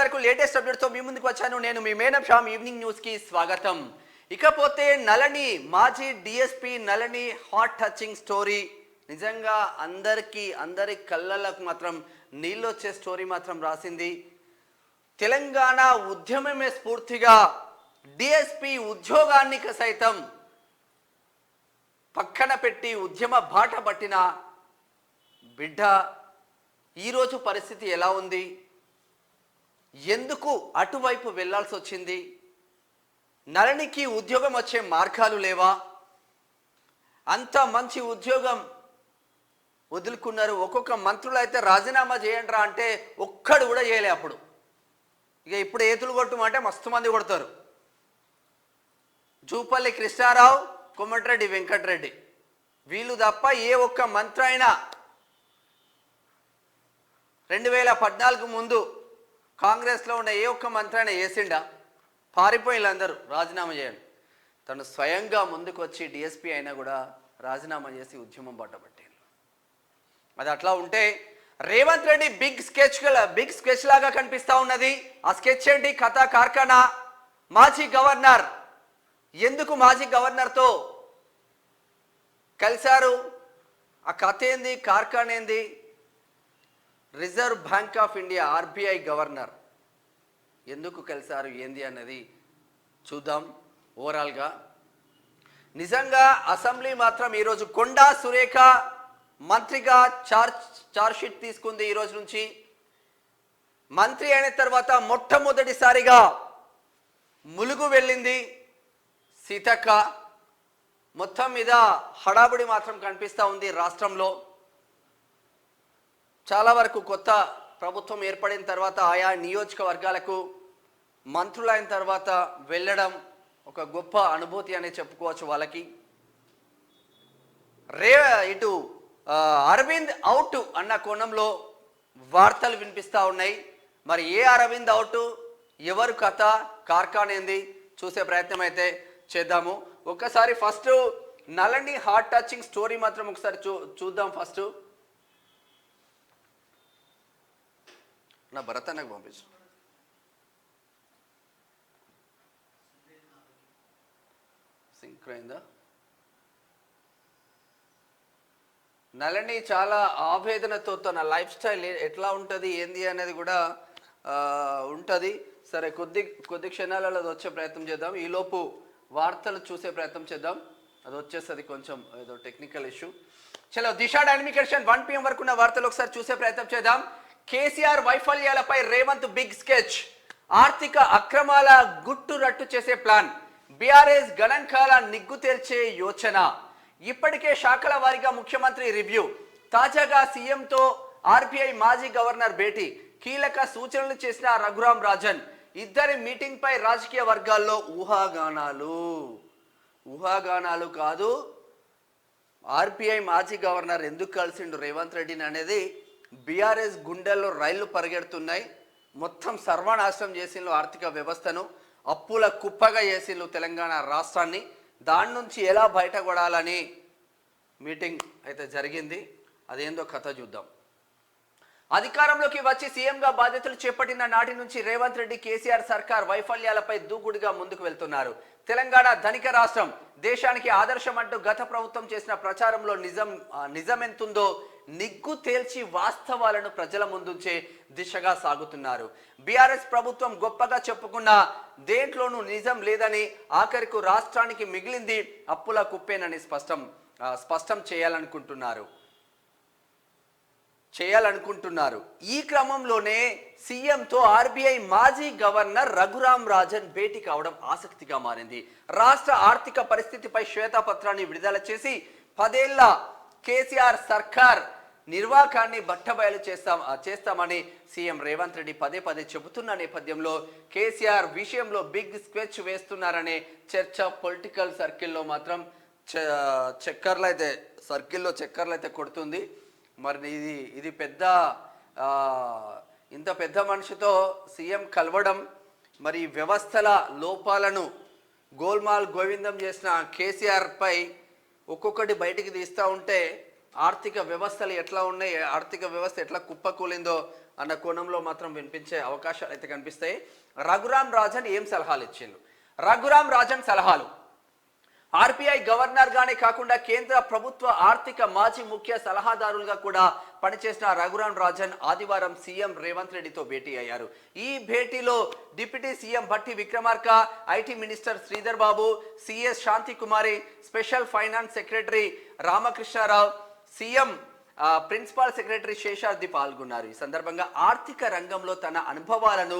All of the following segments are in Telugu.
వరకు లేటెస్ట్ అప్డేట్తో మీ ముందుకు వచ్చాను. నేను మీ మేనప్ షామ్. ఈవినింగ్ న్యూస్కి స్వాగతం. ఇకపోతే నళని, మాజీ DSP Nalini hot touching story నిజంగా అందరి కళ్ళలకు మాత్రం నీళ్ళు వచ్చే స్టోరీ మాత్రం రాసింది. తెలంగాణ ఉద్యమమే స్ఫూర్తిగా డిఎస్పీ ఉద్యోగాన్ని సైతం పక్కన పెట్టి ఉద్యమ బాట పట్టిన బిడ్డ ఈరోజు పరిస్థితి ఎలా ఉంది, ఎందుకు అటువైపు వెళ్లాల్సి వచ్చింది, నళనికి ఉద్యోగం వచ్చే మార్గాలు లేవా, అంత మంచి ఉద్యోగం వదులుకున్నారు. ఒక్కొక్క మంత్రులు అయితే రాజీనామా చేయండిరా అంటే ఒక్కడు కూడా చేయలే. అప్పుడు ఇక ఇప్పుడు ఏతులు కొట్టమంటే మస్తు మంది కొడతారు. జూపల్లి కృష్ణారావు, కోమటిరెడ్డి వెంకటరెడ్డి వీళ్ళు తప్ప ఏ ఒక్క మంత్రి అయినా 2014 ముందు కాంగ్రెస్లో ఉన్న ఏ ఒక్క మంత్రి అయినా వేసిండా? పారిపోయినందరూ రాజీనామా చేయండి. తను స్వయంగా ముందుకు వచ్చి డిఎస్పీ అయినా కూడా రాజీనామా చేసి ఉద్యమం పట్టబట్టారు. అది అట్లా ఉంటే రేవంత్ రెడ్డి బిగ్ స్కెచ్ లాగా కనిపిస్తూ ఉన్నది. ఆ స్కెచ్ ఏంటి? కథ కార్ఖానా, మాజీ గవర్నర్. ఎందుకు మాజీ గవర్నర్తో కలిశారు? ఆ కథ ఏంది? కార్ఖానా ఏంది? Reserve bank of India RBI governor ఎందుకు కలిశారు ఏంది అన్నది చూద్దాం. ఓవరాల్గా నిజంగా అసెంబ్లీ మాత్రం ఈరోజు కొండా సురేఖ మంత్రిగా చార్జ్షీట్ తీసుకుంది. ఈరోజు నుంచి మంత్రి అయిన తర్వాత మొట్టమొదటిసారిగా ములుగు వెళ్ళింది సీతక్క. మొత్తం మీద హడాబుడి మాత్రం కనిపిస్తూ ఉంది రాష్ట్రంలో. చాలా వరకు కొత్త ప్రభుత్వం ఏర్పడిన తర్వాత ఆయా నియోజకవర్గాలకు మంత్రులైన తర్వాత వెళ్ళడం ఒక గొప్ప అనుభూతి అనే చెప్పుకోవచ్చు వాళ్ళకి. ఇటు అరవింద్ అవుట్ అన్న కోణంలో వార్తలు వినిపిస్తూ ఉన్నాయి. మరి ఏ అరవింద్ అవుట్, ఎవరు కథ, కార్ఖానా ఏంది చూసే ప్రయత్నం అయితే చేద్దాము. ఒక్కసారి first Nalini heart touching story మాత్రం ఒకసారి చూద్దాం. ఫస్ట్ నా భరత్ నాకు పంపించు. సింక్ అయిందా? నళని చాలా ఆవేదనతో తన లైఫ్ స్టైల్ ఎట్లా ఉంటుంది ఏంది అనేది కూడా ఉంటుంది. సరే, కొద్ది క్షణాలలో అది వచ్చే ప్రయత్నం చేద్దాం. ఈలోపు వార్తలు చూసే ప్రయత్నం చేద్దాం. అది వచ్చేస్తుంది, కొంచెం ఏదో టెక్నికల్ ఇష్యూ. చలో, దిశ డైనమికేషన్ 1 PM వరకు ఉన్న వార్తలు ఒకసారి చూసే ప్రయత్నం చేద్దాం. కేసీఆర్ వైఫల్యాలపై రేవంత్ బిగ్ స్కెచ్. ఆర్థిక అక్రమాల గుట్టు రట్టు చేసే ప్లాన్. బీఆర్ఎస్ గణాంకాల నిగ్గు తేల్చే యోచన. ఇప్పటికే శాఖల వారీగా ముఖ్యమంత్రి రివ్యూ. తాజాగా సీఎంతో ఆర్బీఐ మాజీ గవర్నర్ భేటీ. కీలక సూచనలు చేసిన రఘురాం రాజన్. ఇద్దరి మీటింగ్ పై రాజకీయ వర్గాల్లో ఊహాగానాలు కాదు. ఆర్బీఐ మాజీ గవర్నర్ ఎందుకు కలిసిండు రేవంత్ రెడ్డిని అనేది బీఆర్ఎస్ గుండెల్లో రైళ్లు పరిగెడుతున్నాయి. మొత్తం సర్వనాశనం చేసిండ్రు ఆర్థిక వ్యవస్థను, అప్పుల కుప్పగా చేసిండ్రు తెలంగాణ రాష్ట్రాన్ని. దాని నుంచి ఎలా బయటపడాలని మీటింగ్ అయితే జరిగింది. అదేందో కథ చూద్దాం. అధికారంలోకి వచ్చి సీఎంగా బాధ్యతలు చేపట్టిన నాటి నుంచి రేవంత్ రెడ్డి కేసీఆర్ సర్కార్ వైఫల్యాలపై దూకుడుగా ముందుకు వెళ్తున్నారు. తెలంగాణ ధనిక రాష్ట్రం, దేశానికి ఆదర్శం అంటూ గత ప్రభుత్వం చేసిన ప్రచారంలో నిజమెంతుందో నిగ్గు తేల్చి వాస్తవాలను ప్రజల ముందుంచే దిశగా సాగుతున్నారు. బీఆర్ఎస్ ప్రభుత్వం గొప్పగా చెప్పుకున్న దేంట్లోనూ నిజం లేదని, ఆఖరికు రాష్ట్రానికి మిగిలింది అప్పుల కుప్పేనని స్పష్టం చేయాలనుకుంటున్నారు. ఈ క్రమంలోనే సీఎంతో ఆర్బీఐ మాజీ గవర్నర్ రఘురాం రాజన్ భేటీ కావడం ఆసక్తిగా మారింది. రాష్ట్ర ఆర్థిక పరిస్థితిపై శ్వేతపత్రాన్ని విడుదల చేసి 10 ఏళ్ల కేసీఆర్ సర్కార్ నిర్వాకాన్ని బట్టబయలు చేస్తామని సీఎం రేవంత్ రెడ్డి పదే చెబుతున్న నేపథ్యంలో కేసీఆర్ విషయంలో బిగ్ స్కెచ్ వేస్తున్నారనే చర్చ పొలిటికల్ సర్కిల్లో మాత్రం చక్కర్లు అయితే కొడుతుంది. మరి ఇది ఇంత పెద్ద మనిషితో సీఎం కలవడం, మరి వ్యవస్థల లోపాలను గోల్మాల్ గోవిందం చేసిన కేసీఆర్ పై ఒక్కొక్కటి బయటికి తీస్తూ ఉంటే ఆర్థిక వ్యవస్థలు ఎట్లా ఉన్నాయి, ఆర్థిక వ్యవస్థ ఎట్లా కుప్పకూలిందో అన్న కోణంలో మాత్రం వినిపించే అవకాశాలు అయితే కనిపిస్తాయి. రఘురాం రాజన్ ఏం సలహాలు ఇచ్చిండు? రఘురాం రాజన్ సలహాలు ఆర్బీఐ గవర్నర్ గానే కాకుండా కేంద్ర ప్రభుత్వ ఆర్థిక మాజీ ముఖ్య సలహాదారులుగా కూడా పనిచేసిన రఘురాం రాజన్ ఆదివారం సీఎం రేవంత్ రెడ్డితో భేటీ అయ్యారు. ఈ భేటీలో deputy CM Bhatti Vikramarka, IT minister Sridhar Babu, CS Shanti Kumari, special finance secretary Ramakrishnarao, CM principal secretary Seshadri పాల్గొన్నారు. ఈ సందర్భంగా ఆర్థిక రంగంలో తన అనుభవాలను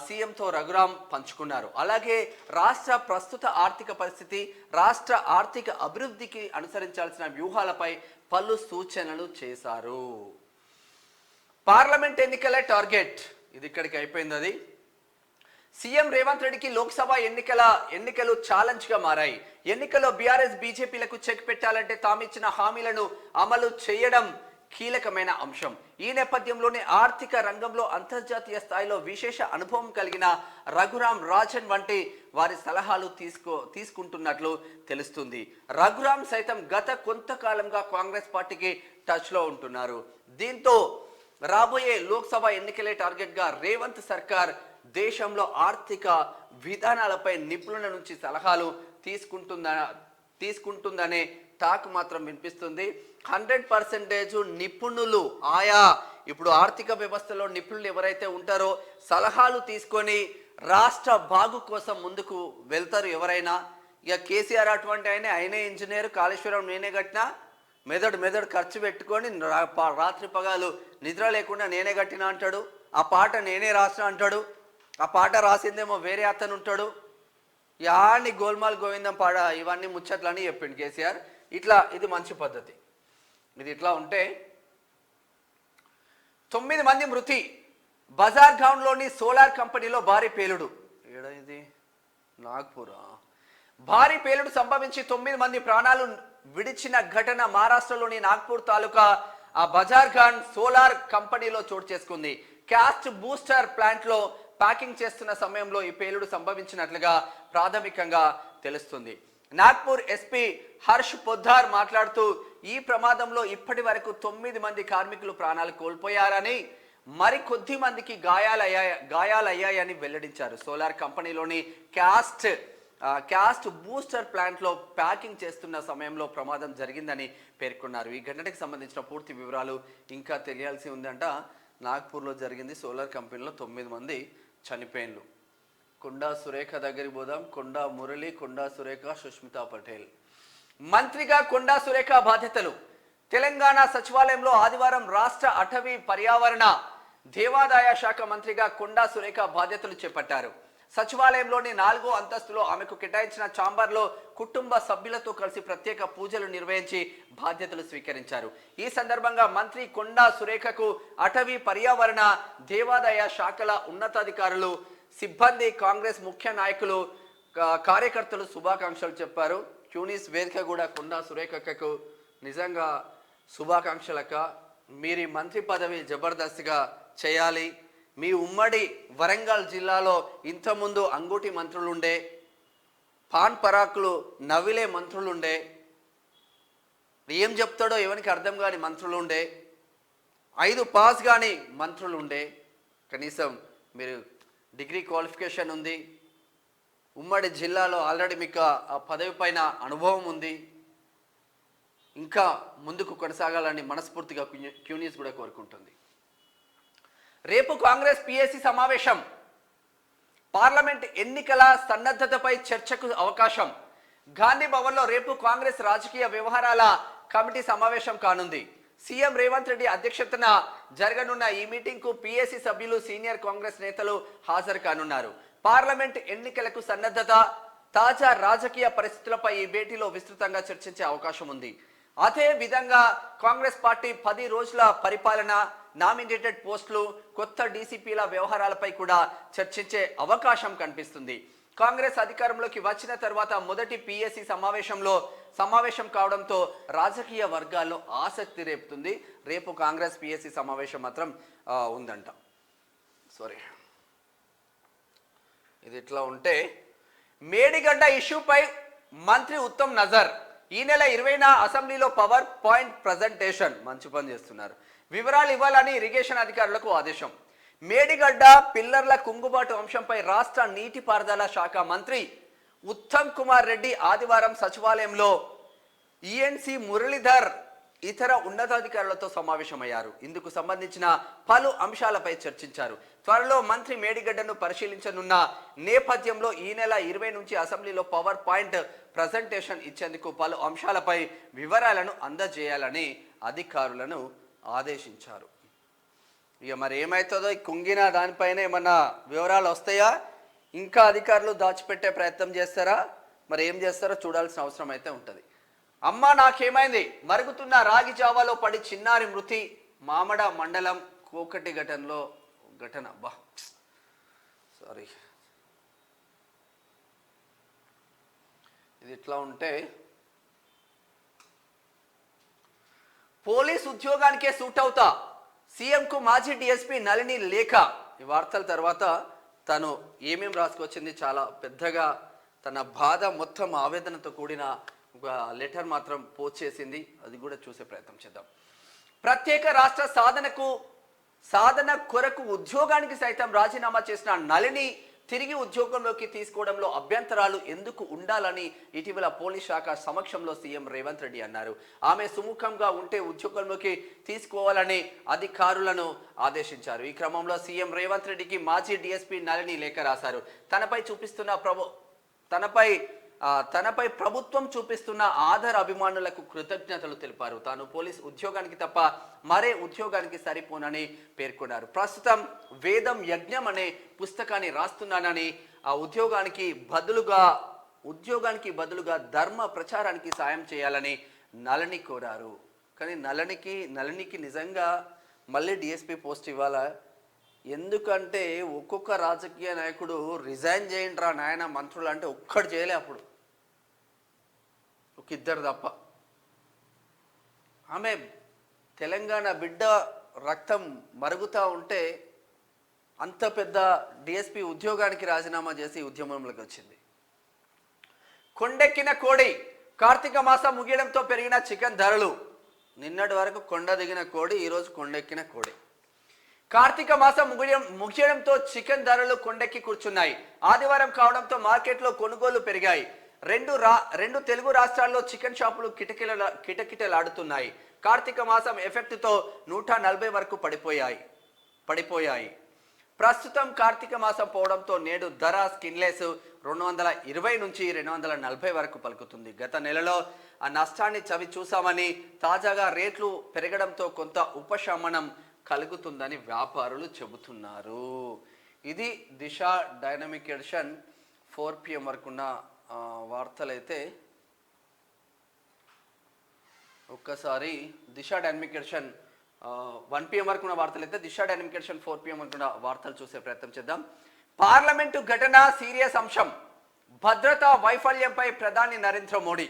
సీఎంతో రఘురాం పంచుకున్నారు. అలాగే రాష్ట్ర ప్రస్తుత ఆర్థిక పరిస్థితి, రాష్ట్ర ఆర్థిక అభివృద్ధికి అనుసరించాల్సిన వ్యూహాలపై పలు సూచనలు చేశారు. పార్లమెంట్ ఎన్నికల టార్గెట్ ఇది ఇక్కడికి అయిపోయింది. అది సీఎం రేవంత్ రెడ్డికి లోక్సభ ఎన్నికలు ఛాలెంజ్ గా మారాయి. ఎన్నికల్లో బీఆర్ఎస్ బీజేపీలకు చెక్ పెట్టాలంటే తామిచ్చిన హామీలను అమలు చేయడం కీలకమైన అంశం. ఈ నేపథ్యంలోనే ఆర్థిక రంగంలో అంతర్జాతీయ స్థాయిలో విశేష అనుభవం కలిగిన రఘురాం రాజన్ వంటి వారి సలహాలు తీసుకుంటున్నట్లు తెలుస్తుంది. రఘురాం సైతం గత కొంతకాలంగా కాంగ్రెస్ పార్టీకి టచ్ లో ఉంటున్నారు. దీంతో రాబోయే లోక్సభ ఎన్నికలే టార్గెట్ గా రేవంత్ సర్కార్ దేశంలో ఆర్థిక విధానాలపై నిపుణుల నుంచి సలహాలు తీసుకుంటుందనే టాక్ మాత్రం వినిపిస్తుంది. 100% నిపుణులు ఆయా ఇప్పుడు ఆర్థిక వ్యవస్థలో నిపుణులు ఎవరైతే ఉంటారో సలహాలు తీసుకొని రాష్ట్ర బాగు కోసం ముందుకు వెళ్తారు. ఎవరైనా ఇక కేసీఆర్ అటువంటి ఆయనే ఇంజనీర్, కాళేశ్వరం నేనే కట్టినా, మెదడు ఖర్చు పెట్టుకొని రాత్రి పగలు నిద్ర లేకుండా నేనే కట్టినా అంటాడు. ఆ పాట నేనే రాసిన అంటాడు. ఆ పాట రాసిందేమో వేరే అతను ఉంటాడు. యాన్ని గోల్మాల్ గోవిందం పాడ ఇవన్నీ ముచ్చట్లని చెప్పిండు కేసీఆర్. ఇది మంచి పద్ధతి. ఇది ఇట్లా ఉంటే 9 మంది మృతి, బజార్ గ్రౌండ్లోని సోలార్ కంపెనీలో భారీ పేలుడు. ఇది నాగ్పూరా? భారీ పేలుడు సంభవించి 9 మంది ప్రాణాలు విడిచిన ఘటన మహారాష్ట్రలోని నాగ్పూర్ తాలూకా ఆ బజార్ గ్రౌండ్ సోలార్ కంపెనీలో చోటు చేసుకుంది. క్యాస్ట్ బూస్టర్ ప్లాంట్ లో ప్యాకింగ్ చేస్తున్న సమయంలో ఈ పేలుడు సంభవించినట్లుగా ప్రాథమికంగా తెలుస్తుంది. నాగ్పూర్ ఎస్పీ హర్ష్ పొద్దార్ మాట్లాడుతూ ఈ ప్రమాదంలో ఇప్పటి వరకు 9 మంది కార్మికులు ప్రాణాలు కోల్పోయారని, మరికొద్ది మందికి గాయాలయ్యాయని వెల్లడించారు. సోలార్ కంపెనీలోని క్యాస్ట్ బూస్టర్ ప్లాంట్ లో ప్యాకింగ్ చేస్తున్న సమయంలో ప్రమాదం జరిగిందని పేర్కొన్నారు. ఈ ఘటనకు సంబంధించిన పూర్తి వివరాలు ఇంకా తెలియాల్సి ఉందంట. నాగ్పూర్లో జరిగింది. సోలార్ కంపెనీలో 9 మంది చనిపోయిన్లు. కొండా సురేఖ దగ్గరికి పోదాం. కొండా మురళి, కొండా సురేఖ, సుష్మితా పటేల్. మంత్రిగా కొండా సురేఖ బాధ్యతలు. తెలంగాణ సచివాలయంలో ఆదివారం రాష్ట్ర అటవీ పర్యావరణ దేవాదాయ శాఖ మంత్రిగా కొండా సురేఖ బాధ్యతలు చేపట్టారు. సచివాలయంలోని 4వ అంతస్తులో ఆమెకు కేటాయించిన ఛాంబర్లో కుటుంబ సభ్యులతో కలిసి ప్రత్యేక పూజలు నిర్వహించి బాధ్యతలు స్వీకరించారు. ఈ సందర్భంగా మంత్రి కొండా సురేఖకు అటవీ పర్యావరణ దేవాదాయ శాఖల ఉన్నతాధికారులు, సిబ్బంది, కాంగ్రెస్ ముఖ్య నాయకులు, కార్యకర్తలు శుభాకాంక్షలు చెప్పారు. ట్యూనిస్ వేదిక కూడా కొండా సురేఖకు నిజంగా శుభాకాంక్షలక. మీరు మంత్రి పదవి జబర్దస్త్గా చేయాలి. మీ ఉమ్మడి వరంగల్ జిల్లాలో ఇంతకుముందు అంగుటి మంత్రులుండే, పాన్ పరాకులు నవ్విలే మంత్రులుండే, ఏం చెప్తాడో ఎవరికి అర్థం కాని మంత్రులుండే, 5 పాస్ కాని మంత్రులుండే. కనీసం మీరు డిగ్రీ క్వాలిఫికేషన్ ఉంది, ఉమ్మడి జిల్లాలో ఆల్రెడీ మీకు ఆ పదవి పైన అనుభవం ఉంది. ఇంకా ముందుకు కొనసాగాలని మనస్ఫూర్తిగా క్యూనిస్ కూడా కోరుకుంటుంది. రేపు కాంగ్రెస్ పిఎస్సి సమావేశం. పార్లమెంట్ ఎన్నికల సన్నద్ధతపై చర్చకు అవకాశం. గాంధీ భవన్లో రేపు కాంగ్రెస్ రాజకీయ వ్యవహారాల కమిటీ సమావేశం కానుంది. సీఎం రేవంత్ రెడ్డి అధ్యక్షతన జరగనున్న ఈ మీటింగ్ కు పిఎస్సి సభ్యులు, సీనియర్ కాంగ్రెస్ నేతలు హాజరు కానున్నారు. పార్లమెంట్ ఎన్నికలకు సన్నద్ధత, తాజా రాజకీయ పరిస్థితులపై ఈ భేటీలో విస్తృతంగా చర్చించే అవకాశం ఉంది. అదే విధంగా కాంగ్రెస్ పార్టీ 10 రోజుల పరిపాలన, నామినేటెడ్ పోస్టులు, కొత్త డీసీపీల వ్యవహారాలపై కూడా చర్చించే అవకాశం కనిపిస్తుంది. కాంగ్రెస్ అధికారంలోకి వచ్చిన తర్వాత మొదటి పిఎస్సి సమావేశం కావడంతో రాజకీయ వర్గాల్లో ఆసక్తి రేపుతుంది. రేపు కాంగ్రెస్ పిఎస్సి సమావేశం మాత్రం ఉందంట. ఇది ఇట్లా ఉంటే మేడిగడ్డ ఇష్యూపై మంత్రి ఉత్తమ్ నజర్ ఈ నెల 20న అసెంబ్లీలో పవర్ పాయింట్ ప్రజెంటేషన్. మంచి పని చేస్తున్నారు. వివరాలు ఇవ్వాలని ఇరిగేషన్ అధికారులకు ఆదేశం. మేడిగడ్డ పిల్లర్ల కుంగుబాటు అంశంపై రాష్ట్ర నీటిపారుదల శాఖ మంత్రి ఉత్తమ్ కుమార్ రెడ్డి ఆదివారం సచివాలయంలో ఈఎన్సి మురళీధర్ ఇతర ఉన్నతాధికారులతో సమావేశమయ్యారు. ఇందుకు సంబంధించిన పలు అంశాలపై చర్చించారు. త్వరలో మంత్రి మేడిగడ్డను పరిశీలించనున్న నేపథ్యంలో ఈ నెల 20 నుంచి అసెంబ్లీలో పవర్ పాయింట్ ప్రజెంటేషన్ ఇచ్చేందుకు పలు అంశాలపై వివరాలను అందజేయాలని అధికారులను ఆదేశించారు. ఇక మరి ఏమవుతుందో ఈ కుంగిన దానిపైన ఏమన్నా వివరాలు వస్తాయా, ఇంకా అధికారులు దాచిపెట్టే ప్రయత్నం చేస్తారా, మరి ఏం చేస్తారో చూడాల్సిన అవసరం అయితే ఉంటుంది. అమ్మ నాకేమైంది, మరుగుతున్న రాగి జావాలో పడి చిన్నారి మృతి. మామడ మండలం కోకటి ఘటన ఇది ఇట్లా ఉంటే పోలీస్ ఉద్యోగానికే సూట్ అవుతా, సీఎంకు మాజీ డిఎస్పీ నళిని లేఖ. ఈ వార్తల తర్వాత తను ఏమేం రాసుకొచ్చింది, చాలా పెద్దగా తన బాధ మొత్తం ఆవేదనతో కూడిన ఒక లెటర్ మాత్రం పోస్ట్ చేసింది. అది కూడా చూసే ప్రయత్నం చేద్దాం. ప్రత్యేక రాష్ట్ర సాధన కొరకు ఉద్యోగానికి సైతం రాజీనామా చేసిన నళిని తిరిగి ఉద్యోగంలోకి తీసుకోవడంలో అభ్యంతరాలు ఎందుకు ఉండాలని ఇటీవల పోలీస్ శాఖ సమక్షంలో సీఎం రేవంత్ రెడ్డి అన్నారు. ఆమె సుముఖంగా ఉంటే ఉద్యోగంలోకి తీసుకోవాలని అధికారులను ఆదేశించారు. ఈ క్రమంలో సీఎం రేవంత్ రెడ్డికి మాజీ డిఎస్పీ నళిని లేఖ రాశారు. తనపై ప్రభుత్వం చూపిస్తున్న ఆధార్ అభిమానులకు కృతజ్ఞతలు తెలిపారు. తాను పోలీస్ ఉద్యోగానికి తప్ప మరే ఉద్యోగానికి సరిపోనని పేర్కొన్నారు. ప్రస్తుతం వేదం యజ్ఞం అనే పుస్తకాన్ని రాస్తున్నానని, ఆ ఉద్యోగానికి బదులుగా ధర్మ ప్రచారానికి సాయం చేయాలని నళిని కోరారు. కానీ నళినికి నిజంగా మళ్ళీ డిఎస్పీ పోస్ట్ ఇవ్వాలా? ఎందుకంటే ఒక్కొక్క రాజకీయ నాయకుడు రిజైన్ చేయండి రా నాయన మంత్రులు అంటే ఒక్కడు చేయలే, అప్పుడు ఒక ఇద్దరు తప్ప. ఆమె తెలంగాణ బిడ్డ రక్తం మరుగుతూ ఉంటే అంత పెద్ద డిఎస్పీ ఉద్యోగానికి రాజీనామా చేసి ఉద్యమంలోకి వచ్చింది. కొండెక్కిన కోడి, కార్తీక మాసం ముగియడంతో పెరిగిన చికెన్ ధరలు. నిన్నటి వరకు కొండ దిగిన కోడి, ఈరోజు కొండెక్కిన కోడి. కార్తీక మాసం ముగియడంతో చికెన్ ధరలు కొండెక్కి కూర్చున్నాయి. ఆదివారం కావడంతో మార్కెట్లో కొనుగోలు పెరిగాయి. రెండు తెలుగు రాష్ట్రాల్లో చికెన్ షాపులు కిటకిటలాడుతున్నాయి. కార్తీక మాసం ఎఫెక్ట్తో 140 వరకు పడిపోయాయి. ప్రస్తుతం కార్తీక మాసం పోవడంతో నేడు ధర స్కిన్లెస్ 220 నుంచి 240 వరకు పలుకుతుంది. గత నెలలో ఆ నష్టాన్ని చవి చూసామని, తాజాగా రేట్లు పెరగడంతో కొంత ఉపశమనం కలుగుతుందని వ్యాపారులు చెబుతున్నారు. ఇది దిశ డైనమిక్ ఎడిషన్ 4 PM వరకు ఉన్న వార్తలైతే ఒక్కసారి దిశ డైనమిక్ ఎడిషన్ 1 PM వరకు ఉన్న వార్తలైతే దిశ డైనమిక్ ఎడిషన్ 4 PM వరకు ఉన్న వార్తలు చూసే ప్రయత్నం చేద్దాం. పార్లమెంటు ఘటన సీరియస్ అంశం, భద్రతా వైఫల్యంపై ప్రధాని నరేంద్ర మోడీ.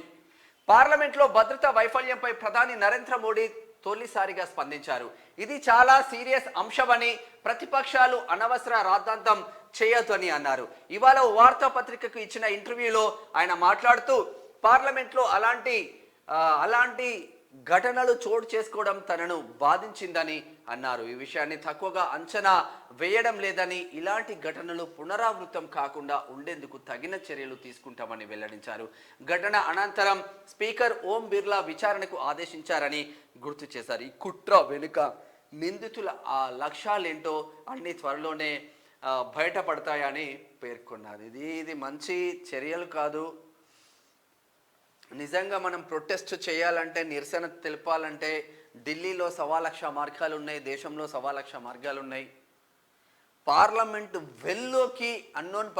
పార్లమెంట్లో భద్రతా వైఫల్యంపై ప్రధాని నరేంద్ర మోడీ తొలిసారిగా స్పందించారు. ఇది చాలా సీరియస్ అంశమని, ప్రతిపక్షాలు అనవసర రాద్ధాంతం చేయొద్దు అని అన్నారు. ఇవాళ వార్తాపత్రికకు ఇచ్చిన ఇంటర్వ్యూలో ఆయన మాట్లాడుతూ పార్లమెంట్లో అలాంటి ఘటనలు చోటు చేసుకోవడం తనను బాధించిందని అన్నారు. ఈ విషయాన్ని తక్కువగా అంచనా వేయడం లేదని, ఇలాంటి ఘటనలు పునరావృతం కాకుండా ఉండేందుకు తగిన చర్యలు తీసుకుంటామని వెల్లడించారు. ఘటన అనంతరం స్పీకర్ ఓం బిర్లా విచారణకు ఆదేశించారని గుర్తు చేశారు. ఈ కుట్ర వెనుక నిందితుల ఆ లక్ష్యాలేంటో అన్ని త్వరలోనే బయటపడతాయని పేర్కొన్నారు. ఇది మంచి చర్యలు కాదు. నిజంగా మనం ప్రొటెస్ట్ చేయాలంటే, నిరసన తెలపాలంటే ఢిల్లీలో 1,00,000 మార్గాలు ఉన్నాయి, దేశంలో 1,00,000 మార్గాలు ఉన్నాయి. పార్లమెంటు వెల్లోకి అన్నోన్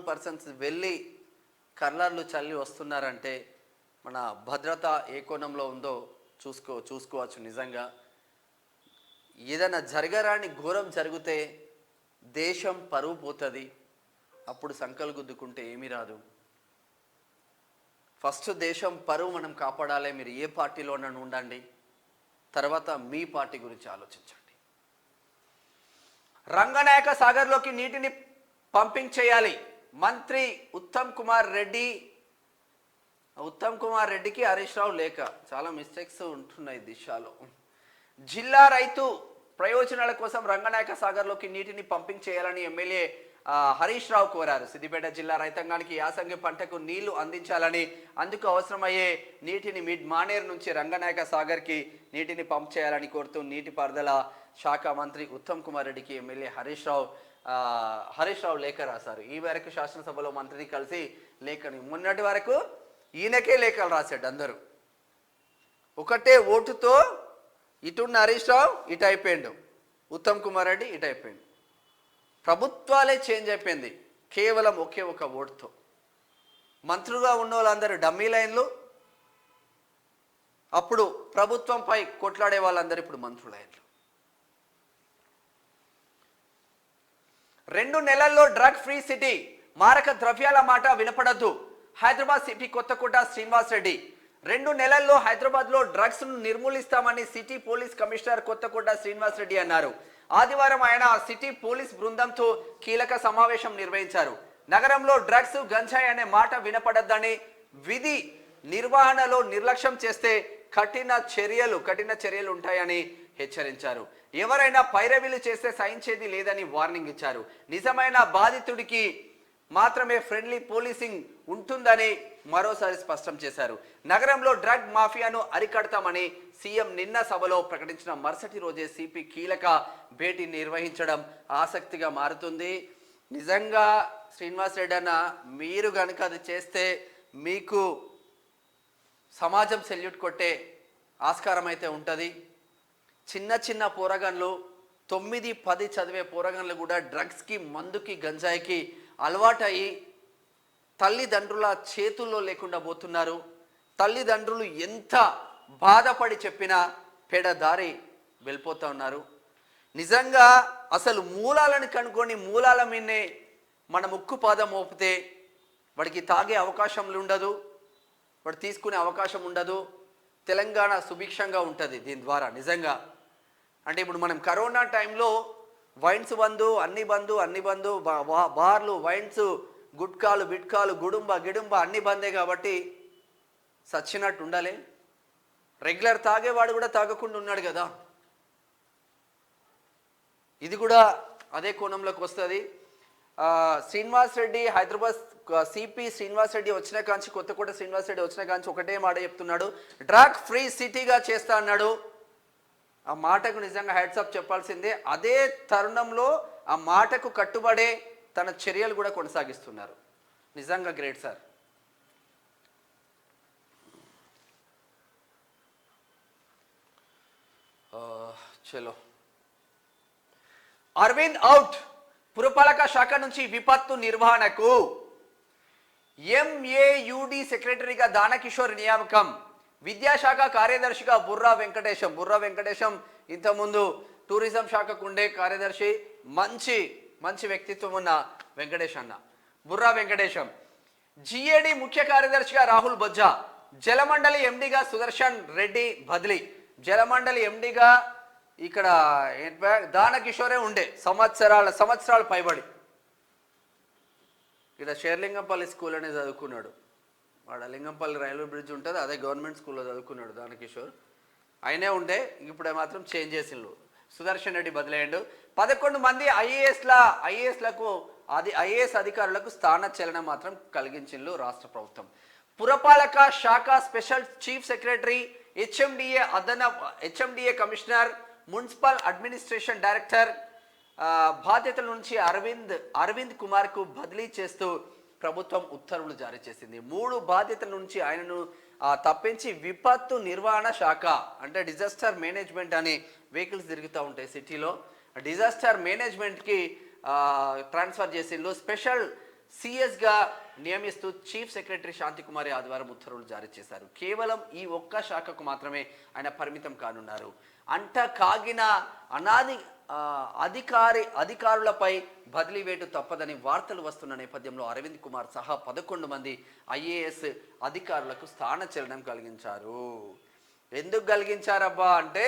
పర్సన్స్ వెళ్ళి కర్లర్లు చల్లి వస్తున్నారంటే మన భద్రత ఏ కోణంలో ఉందో చూసుకోవచ్చు. నిజంగా ఏదైనా జరగరాని ఘోరం జరిగితే దేశం పరువు పోతుంది. అప్పుడు సంకలు గుద్దుకుంటే ఏమీ రాదు. ఫస్ట్ దేశం పరువు మనం కాపాడాలి. మీరు ఏ పార్టీలోనైనా ఉండండి, తర్వాత మీ పార్టీ గురించి ఆలోచించండి. రంగనాయక సాగర్లోకి నీటిని పంపింగ్ చేయాలి. మంత్రి ఉత్తమ్ కుమార్ రెడ్డికి హరీష్ రావు లేఖ. చాలా మిస్టేక్స్ ఉంటున్నాయి దిశలో. జిల్లా రైతు ప్రయోజనాల కోసం రంగనాయక సాగర్లోకి నీటిని పంపింగ్ చేయాలని ఎమ్మెల్యే హరీష్ రావు కోరారు. సిద్దిపేట జిల్లా రైతాంగానికి యాసంగి పంటకు నీళ్లు అందించాలని, అందుకు అవసరమయ్యే నీటిని మిడ్ మానేరు నుంచి రంగనాయక సాగర్కి నీటిని పంప్ చేయాలని కోరుతూ నీటిపారుదల శాఖ మంత్రి ఉత్తమ్ కుమార్ రెడ్డికి ఎమ్మెల్యే హరీష్ రావు లేఖ రాశారు. ఈ మేరకు శాసనసభలో మంత్రిని కలిసి లేఖని మొన్నటి వరకు ఈయనకే లేఖలు రాశాడు. అందరూ ఒకటే ఓటుతో ఇటున్న హరీష్ రావు ఇటు అయిపోయిండు, ఉత్తమ్ కుమార్ రెడ్డి ఇటు అయిపోయిండు. ప్రభుత్వాలే చేంజ్ అయిపోయింది కేవలం ఒకే ఒక ఓటుతో. మంత్రులుగా ఉన్న వాళ్ళందరూ డమ్మీ లైన్లు, అప్పుడు ప్రభుత్వంపై కొట్లాడే వాళ్ళందరూ ఇప్పుడు మంత్రులైన్లు. 2 నెలల్లో డ్రగ్ ఫ్రీ సిటీ, మారక ద్రవ్యాల మాట వినపడద్దు. హైదరాబాద్ సిటీ కొత్తకోట శ్రీనివాస్ రెడ్డి 2 నెలల్లో హైదరాబాద్లో డ్రగ్స్ ను నిర్మూలిస్తామని city police commissioner Kothakota Srinivas Reddy అన్నారు. ఆదివారం ఆయన సిటీ పోలీస్ బృందంతో కీలక సమావేశం నిర్వహించారు. నగరంలో డ్రగ్స్, గంజాయి అనే మాట వినపడద్దని, విధి నిర్వహణలో నిర్లక్ష్యం చేస్తే కఠిన చర్యలు ఉంటాయని హెచ్చరించారు. ఎవరైనా పైరవీలు చేస్తే సహించేది లేదని వార్నింగ్ ఇచ్చారు. నిజమైన బాధితుడికి మాత్రమే ఫ్రెండ్లీ పోలీసింగ్ ఉంటుందని మరోసారి స్పష్టం చేశారు. నగరంలో డ్రగ్ మాఫియాను అరికడతామని సీఎం నిన్న సభలో ప్రకటించిన మరుసటి రోజే సిపి కీలక భేటీ నిర్వహించడం ఆసక్తిగా మారుతుంది. నిజంగా శ్రీనివాస్ రెడ్డి అన్న, మీరు కనుక అది చేస్తే మీకు సమాజం సెల్యూట్ కొట్టే ఆస్కారం అయితే ఉంటుంది. చిన్న పోరగాన్లు 9-10 చదివే పోరగాన్లు కూడా డ్రగ్స్కి, మందుకి, గంజాయికి అలవాటయ్యి తల్లిదండ్రుల చేతుల్లో లేకుండా పోతున్నారు. తల్లిదండ్రులు ఎంత బాధపడి చెప్పినా పెడదారి వెళ్ళిపోతూ ఉన్నారు. నిజంగా అసలు మూలాలను కనుక్కొని మూలాల మీదనే మన ముక్కు పాదం మోపితే వాడికి తాగే అవకాశం ఉండదు, వాడు తీసుకునే అవకాశం ఉండదు. తెలంగాణ సుభిక్షంగా ఉంటుంది దీని ద్వారా. నిజంగా అంటే ఇప్పుడు మనం కరోనా టైంలో వైన్స్ బంధు, అన్ని బంధు, బార్లు, వైన్స్, గుట్కాలు, బిట్కాలు, గిడుంబ అన్ని బందే కాబట్టి సచ్చినట్టు ఉండాలి. రెగ్యులర్ తాగేవాడు కూడా తాగకుండా ఉన్నాడు కదా. ఇది కూడా అదే కోణంలోకి వస్తుంది. శ్రీనివాస్ రెడ్డి, హైదరాబాద్ సిపి శ్రీనివాస్ రెడ్డి వచ్చిన కాంచి, కొత్తకోట శ్రీనివాస్ రెడ్డి వచ్చిన కాంచి ఒకటే మాట చెప్తున్నాడు, డ్రగ్ ఫ్రీ సిటీగా చేస్తా అన్నాడు. ఆ మాటకు నిజంగా హెడ్సప్ చెప్పాల్సిందే. అదే తరుణంలో ఆ మాటకు కట్టుబడే తన చర్యలు కూడా కొనసాగిస్తున్నారు. నిజంగా గ్రేట్ సార్. చలో, అరవింద్ అవుట్. పురపాలక శాఖ నుంచి విపత్తు నిర్వహణకు ఎంఏయుడి సెక్రటరీగా దానకిషోర్ నియామకం. విద్యాశాఖ కార్యదర్శిగా బుర్రా వెంకటేశం ఇంతకుముందు టూరిజం శాఖకు ఉండే కార్యదర్శి. మంచి వ్యక్తిత్వం ఉన్న వెంకటేష్ అన్న, బుర్రా వెంకటేశం. జిఏడి ముఖ్య కార్యదర్శిగా రాహుల్ బొజ్జా. జలమండలి ఎండిగా సుదర్శన్ రెడ్డి బదిలీ. జలమండలి ఎండిగా ఇక్కడ దానకిషోరే ఉండే సంవత్సరాలు పైబడి. ఇక్కడ షేర్లింగంపల్లి స్కూల్ అనే చదువుకున్నాడు. వాడ లింగంపల్లి రైల్వే బ్రిడ్జ్ ఉంటుంది, అదే గవర్నమెంట్ స్కూల్లో చదువుకున్నాడు దానకిషోర్. ఆయనే ఉండే, ఇప్పుడు మాత్రం చేంజ్ చేసిండు. సుదర్శన్ రెడ్డి బదిలేయండు. 11 మంది ఐఏఎస్ అధికారులకు స్థానచలనం మాత్రం కలిగించిండు రాష్ట్ర ప్రభుత్వం. పురపాలక శాఖ special chief secretary, HMDA commissioner, municipal administration director బాధ్యతల నుంచి అరవింద్ కుమార్కు బదిలీ చేస్తూ ప్రభుత్వం ఉత్తర్వులు జారీ చేసింది. 3 బాధ్యతల నుంచి ఆయనను తప్పించి విపత్తు నిర్వహణ శాఖ, అంటే డిజాస్టర్ మేనేజ్మెంట్ అని వెహికల్స్ తిరుగుతూ ఉంటాయి సిటీలో, డిజాస్టర్ మేనేజ్మెంట్కి ట్రాన్స్ఫర్ చేసిండు. స్పెషల్ సిఎస్గా నియమిస్తూ చీఫ్ సెక్రటరీ శాంతికుమారి ఆదివారం ఉత్తర్వులు జారీ చేశారు. కేవలం ఈ ఒక్క శాఖకు మాత్రమే ఆయన పరిమితం కానున్నారు. అంట కాగిన అనాది అధికారులపై బదిలీ వేటు తప్పదని వార్తలు వస్తున్న నేపథ్యంలో అరవింద్ కుమార్ సహా 11 మంది ఐఏఎస్ అధికారులకు స్థానచలనం కలిగించారు. ఎందుకు కలిగించారబ్బా అంటే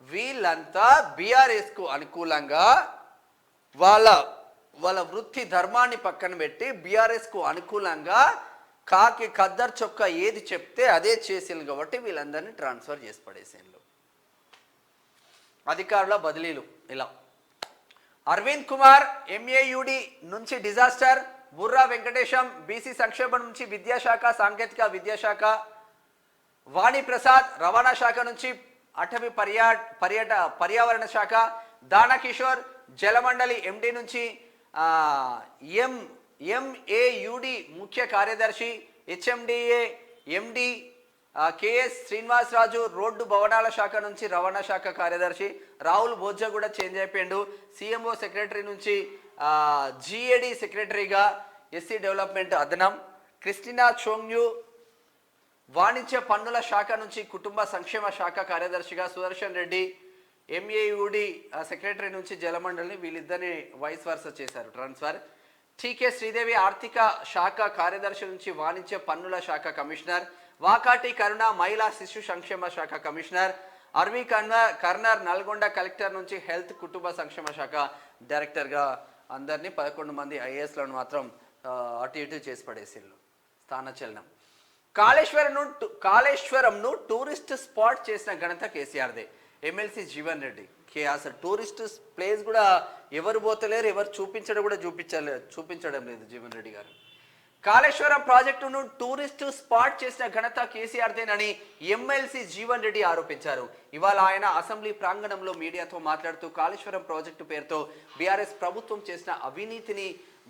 వీళ్ళంతా బీఆర్ఎస్కు అనుకూలంగా వాళ్ళ వృత్తి ధర్మాన్ని పక్కన పెట్టి బీఆర్ఎస్కు అనుకూలంగా కాకి ఖద్దర్ చొక్కా ఏది చెప్తే అదే చేసింది కాబట్టి వీళ్ళందరినీ ట్రాన్స్ఫర్ చేసి పడేసేళ్ళు. అధికారుల బదిలీలు ఇలా. అరవింద్ కుమార్ ఎంఏయుడి నుంచి డిజాస్టర్, బుర్రా వెంకటేశం బీసీ సంక్షేమం నుంచి విద్యాశాఖ సాంకేతిక విద్యాశాఖ, వాణి ప్రసాద్ రవాణా శాఖ నుంచి అటవీ పర్యావరణ శాఖ, దానకిషోర్ జలమండలి ఎండి నుంచి ఎంఏయుడి ముఖ్య కార్యదర్శి, హెచ్ఎండిఏ ఎండి కేఎస్ శ్రీనివాసరాజు రోడ్డు భవనాల శాఖ నుంచి రవాణా శాఖ కార్యదర్శి, రాహుల్ భోజ్జా కూడా చేంజ్ అయిపోయిండు. సిఎంఓ సెక్రటరీ నుంచి జిఏడి సెక్రటరీగా ఎస్సీ డెవలప్మెంట్ అదనం, క్రిస్టినా చోంగ్యు వాణిజ్య పన్నుల శాఖ నుంచి కుటుంబ సంక్షేమ శాఖ కార్యదర్శిగా, సుదర్శన్ రెడ్డి ఎంఏయుడి సెక్రటరీ నుంచి జలమండలిని, వీళ్ళిద్దరిని వైస్ వర్స చేశారు ట్రాన్స్ఫర్. టీకే శ్రీదేవి ఆర్థిక శాఖ కార్యదర్శి నుంచి వాణిజ్య పన్నుల శాఖ కమిషనర్, వాకాటి కరుణ మహిళా శిశు సంక్షేమ శాఖ commissioner, Arvi corner Nalgonda collector నుంచి హెల్త్ కుటుంబ సంక్షేమ శాఖ డైరెక్టర్గా అందరినీ 11 మంది ఐఏఎస్లను మాత్రం అటు ఇటు చేసి పడేసిళ్ళు. స్థానచలనం. కాళేశ్వరంను టూరిస్ట్ స్పాట్ చేసిన ఘనత కేసీఆర్దే. ఎమ్మెల్సీ జీవన్ రెడ్డి అసలు టూరిస్ట్ ప్లేస్ కూడా ఎవరు పోతలేరు, ఎవరు చూపించడం లేదు జీవన్ రెడ్డి గారు. కాళేశ్వరం ప్రాజెక్టును టూరిస్ట్ స్పాట్ చేసిన ఘనత కేసీఆర్దేనని ఎమ్మెల్సీ జీవన్ రెడ్డి ఆరోపించారు. ఇవాళ ఆయన అసెంబ్లీ ప్రాంగణంలో మీడియాతో మాట్లాడుతూ కాళేశ్వరం ప్రాజెక్టు పేరుతో బీఆర్ఎస్ ప్రభుత్వం చేసిన అవినీతిని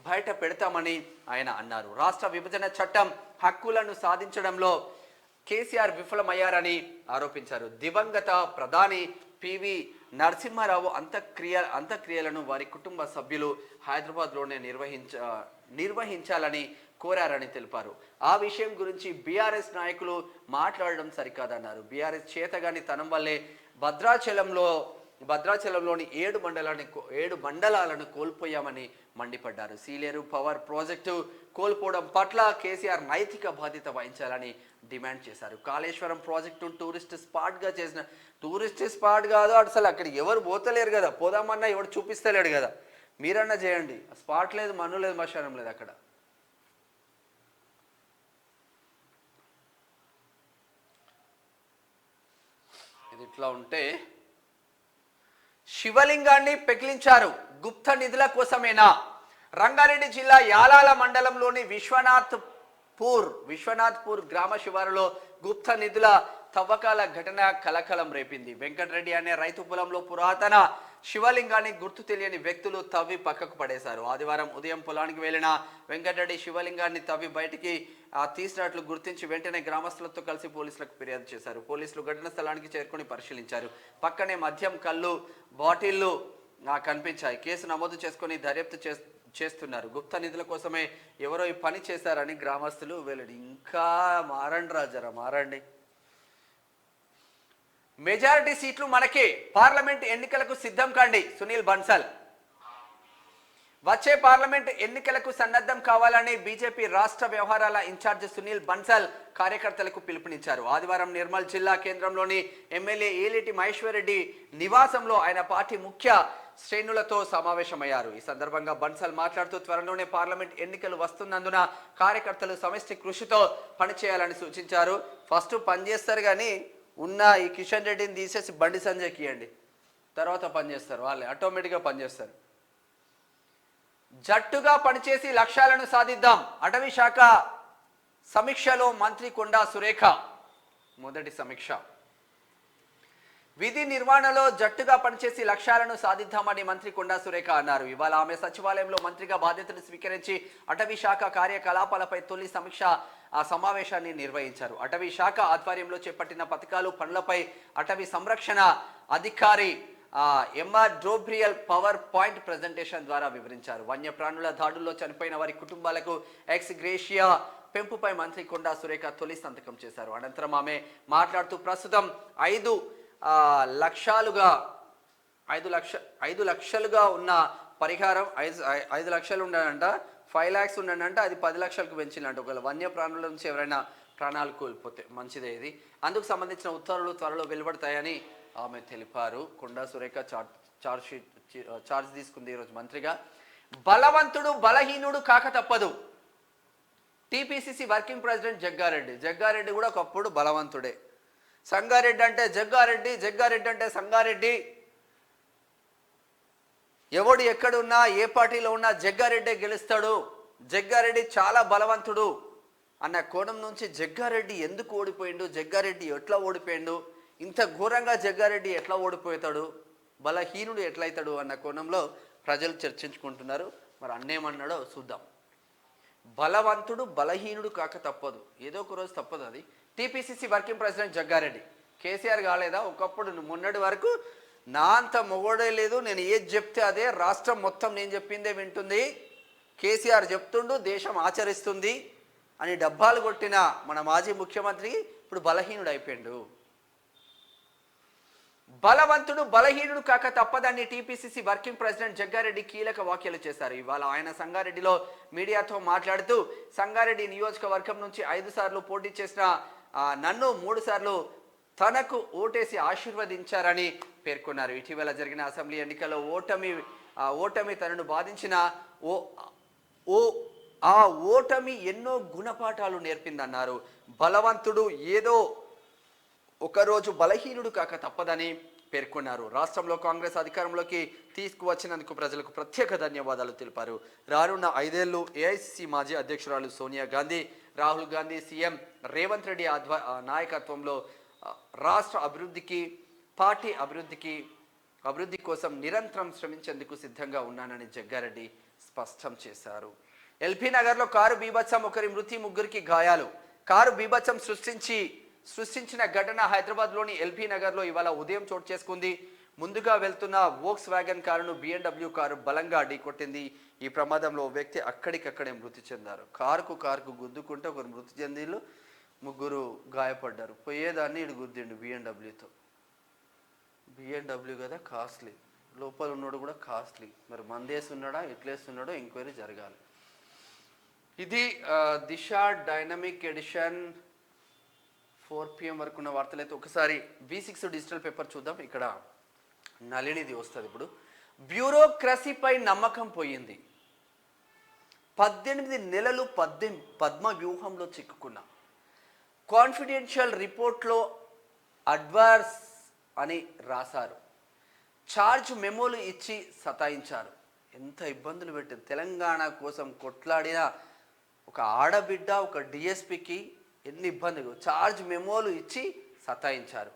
బయట పెడతామని ఆయన అన్నారు. రాష్ట్ర విభజన చట్టం హక్కులను సాధించడంలో కేసీఆర్ విఫలమయ్యారని ఆరోపించారు. దివంగత ప్రధాని పివి నరసింహారావు అంత్యక్రియలను వారి కుటుంబ సభ్యులు హైదరాబాద్లోనే నిర్వహించాలని కోరారని తెలిపారు. ఆ విషయం గురించి బీఆర్ఎస్ నాయకులు మాట్లాడడం సరికాదన్నారు. బీఆర్ఎస్ చేతగాని తనం వల్లే భద్రాచలంలోని 7 మండలాలను కోల్పోయామని మండిపడ్డారు. సీలేరు పవర్ ప్రాజెక్టు కోల్పోవడం పట్ల కేసీఆర్ నైతిక బాధ్యత వహించాలని డిమాండ్ చేశారు. కాళేశ్వరం ప్రాజెక్టు టూరిస్ట్ స్పాట్ కాదు, అసలు అక్కడికి ఎవరు పోతలేరు కదా, పోదామన్నా ఎవరు చూపిస్తలేడు కదా, మీరన్నా చేయండి. స్పాట్ లేదు, మన్ను లేదు, మశానం లేదు అక్కడ. ఇది ఇట్లా ఉంటే శివలింగాన్ని పెకిలించారు, గుప్త నిధుల కోసమేనా? రంగారెడ్డి జిల్లా యాలాల మండలంలోని విశ్వనాథ్పూర్ గ్రామ శివారులో గుప్త నిధుల తవ్వకాల ఘటన కలకలం రేపింది. వెంకటరెడ్డి అనే రైతు పొలంలో పురాతన శివలింగాన్ని గుర్తు తెలియని వ్యక్తులు తవ్వి పక్కకు పడేశారు. ఆదివారం ఉదయం పొలానికి వెళ్లిన వెంకటరెడ్డి శివలింగాన్ని తవ్వి బయటికి తీసినట్లు గుర్తించి వెంటనే గ్రామస్తులతో కలిసి పోలీసులకు ఫిర్యాదు చేశారు. పోలీసులు ఘటన స్థలానికి చేరుకొని పరిశీలించారు. పక్కనే మద్యం, కళ్ళు బాటిళ్లు కనిపించాయి. కేసు నమోదు చేసుకుని దర్యాప్తు చేస్తున్నారు. గుప్త నిధుల కోసమే ఎవరో ఈ పని చేశారని గ్రామస్తులు వెల్లడి. ఇంకా మారండి రాజారా, మారండి. మెజారిటీ సీట్లు మనకే, పార్లమెంట్ ఎన్నికలకు సిద్ధం కండి సునీల్ బన్సల్. వచ్చే పార్లమెంట్ ఎన్నికలకు సన్నద్ధం కావాలని బీజేపీ రాష్ట్ర వ్యవహారాల ఇన్ఛార్జ్ సునీల్ బన్సల్ కార్యకర్తలకు పిలుపునిచ్చారు. ఆదివారం నిర్మల్ జిల్లా కేంద్రంలోని ఎమ్మెల్యే ఏలేటి మహేశ్వర్ రెడ్డి నివాసంలో ఆయన పార్టీ ముఖ్య శ్రేణులతో సమావేశమయ్యారు. ఈ సందర్భంగా బన్సల్ మాట్లాడుతూ త్వరలోనే పార్లమెంట్ ఎన్నికలు వస్తున్నందున కార్యకర్తలు సమిష్టి కృషితో పనిచేయాలని సూచించారు. ఫస్ట్ పనిచేస్తారు కానీ ఉన్న ఈ కిషన్ రెడ్డిని తీసేసి బండి సంజయ్కి ఇవ్వండి, తర్వాత పనిచేస్తారు, వాళ్ళే ఆటోమేటిక్గా పనిచేస్తారు. జట్టుగా పనిచేసి లక్ష్యాలను సాధిద్దాం. అటవీ శాఖ సమీక్షలో మంత్రి కొండా సురేఖ మొదటి సమీక్ష. విధి నిర్వహణలో జట్టుగా పనిచేసి లక్ష్యాలను సాధిద్దామని మంత్రి కొండా సురేఖ అన్నారు. ఇవాళ ఆమె సచివాలయంలో మంత్రిగా బాధ్యతలు స్వీకరించి అటవీ శాఖ కార్యకలాపాలపై తొలి సమీక్ష సమావేశాన్ని నిర్వహించారు. అటవీ శాఖ ఆధ్వర్యంలో చేపట్టిన పథకాలు, పనులపై అటవీ సంరక్షణ అధికారి ఎంఆర్ డ్రోబ్రియల్ పవర్ పాయింట్ ప్రెజెంటేషన్ ద్వారా వివరించారు. వన్యప్రాణుల దాడుల్లో చనిపోయిన వారి కుటుంబాలకు ఎక్స్ గ్రేషియా పెంపుపై మంత్రి కొండా సురేఖ తొలి సంతకం చేశారు. అనంతరం ఆమె మాట్లాడుతూ ప్రస్తుతం 5 లక్షలుగా ఉన్న పరిహారం 5 లక్షలు ఉండనంట, 5 lakhs ఉండనంట, అది 10 లక్షలకు పెంచినట్టు. ఒకవేళ వన్యప్రాణుల నుంచి ఎవరైనా ప్రాణాలు కోల్పోతే మంచిదే. ఇది అందుకు సంబంధించిన ఉత్తర్వులు త్వరలో వెలువడతాయని ఆమె తెలిపారు. కొండా సురేఖ చార్జ్ తీసుకుంది ఈరోజు మంత్రిగా. బలవంతుడు బలహీనుడు కాక తప్పదు. టీపీసీసీ వర్కింగ్ ప్రెసిడెంట్ జగ్గారెడ్డి కూడా ఒకప్పుడు బలవంతుడే. సంగారెడ్డి అంటే జగ్గారెడ్డి, జగ్గారెడ్డి అంటే సంగారెడ్డి. ఎవడు ఎక్కడున్నా ఏ పార్టీలో ఉన్నా జగ్గారెడ్డి గెలుస్తాడు, జగ్గారెడ్డి చాలా బలవంతుడు అన్న కోణం నుంచి జగ్గారెడ్డి ఎందుకు ఓడిపోయిండు, జగ్గారెడ్డి ఎట్లా ఓడిపోయిండు, ఇంత ఘోరంగా జగ్గారెడ్డి ఎట్లా ఓడిపోతాడు, బలహీనుడు ఎట్లయితాడు అన్న కోణంలో ప్రజలు చర్చించుకుంటున్నారు. మరి అన్నేమన్నాడో చూద్దాం. బలవంతుడు బలహీనుడు కాక తప్పదు, ఏదో ఒక రోజు తప్పదు. అది TPCC working president Jaggareddy. KCR కాలేదా ఒకప్పుడు? మొన్నటి వరకు నా అంత మొగోడే లేదు, నేను ఏది చెప్తే అదే, రాష్ట్రం మొత్తం నేను చెప్పిందే వింటుంది, కేసీఆర్ చెప్తుండు దేశం ఆచరిస్తుంది అని డబ్బాలు కొట్టిన మన మాజీ ముఖ్యమంత్రి ఇప్పుడు బలహీనుడు అయిపోయిండు. బలవంతుడు బలహీనుడు కాక తప్పదని టీపీసీసీ వర్కింగ్ ప్రెసిడెంట్ జగ్గారెడ్డి కీలక వ్యాఖ్యలు చేశారు. ఇవాళ ఆయన సంగారెడ్డిలో మీడియాతో మాట్లాడుతూ సంగారెడ్డి నియోజకవర్గం నుంచి 5 సార్లు పోటీ చేసిన నన్ను 3 సార్లు తనకు ఓటేసి ఆశీర్వదించారని పేర్కొన్నారు. ఇటీవల జరిగిన అసెంబ్లీ ఎన్నికల్లో ఓటమి తనను బాధించిన ఆ ఓటమి ఎన్నో గుణపాఠాలు నేర్పిందన్నారు. బలవంతుడు ఏదో ఒకరోజు బలహీనుడు కాక తప్పదని పేర్కొన్నారు. రాష్ట్రంలో కాంగ్రెస్ అధికారంలోకి తీసుకువచ్చినందుకు ప్రజలకు ప్రత్యేక ధన్యవాదాలు తెలిపారు. రానున్న 5 ఏళ్లు ఏఐసిసి మాజీ అధ్యక్షురాలు సోనియా గాంధీ, రాహుల్ గాంధీ, సీఎం రేవంత్ రెడ్డి నాయకత్వంలో రాష్ట్ర అభివృద్ధికి, పార్టీ అభివృద్ధి కోసం నిరంతరం శ్రమించేందుకు సిద్ధంగా ఉన్నానని జగ్గారెడ్డి స్పష్టం చేశారు. ఎల్బీ నగర్లో కారు బీభత్సం, 1 మృతి 3కి గాయాలు. కారు బీభత్సం సృష్టించిన ఘటన హైదరాబాద్లోని ఎల్బీ నగర్లో ఇవాళ ఉదయం చోటు చేసుకుంది. ముందుగా వెళ్తున్న వోక్స్ వ్యాగన్ కారును BMW కారు బలంగా ఢీకొట్టింది. ఈ ప్రమాదంలో ఓ వ్యక్తి అక్కడికక్కడే మృతి చెందారు. కారుకు గుద్దుకుంటే 1 మృతి చెందిలు, 3 గాయపడ్డారు. పోయేదాన్ని ఇటు గుద్దిండు BMWతో. BMW కదా కాస్ట్లీ, లోపల ఉన్నాడు కూడా కాస్ట్లీ. మరి మందేస్తున్నాడా ఎట్లేస్తున్నాడో ఎంక్వైరీ జరగాలి. ఇది దిశ డైనమిక్ ఎడిషన్ 4 PM వరకు ఉన్న వార్తలు. అయితే ఒకసారి V6 డిజిటల్ పేపర్ చూద్దాం. ఇక్కడ నళినిది వస్తుంది. ఇప్పుడు బ్యూరోక్రసీపై నమ్మకం పోయింది, 18 నెలలు పద్మ వ్యూహంలో చిక్కుకున్న, కాన్ఫిడెన్షియల్ రిపోర్ట్లో అడ్వర్స్ అని రాశారు, ఛార్జ్ మెమోలు ఇచ్చి సతాయించారు. ఎంత ఇబ్బందులు పెట్టింది. తెలంగాణ కోసం కొట్లాడిన ఒక ఆడబిడ్డ, ఒక డిఎస్పికి ఎన్ని ఇబ్బందులు. ఛార్జ్ మెమోలు ఇచ్చి సతాయించారు.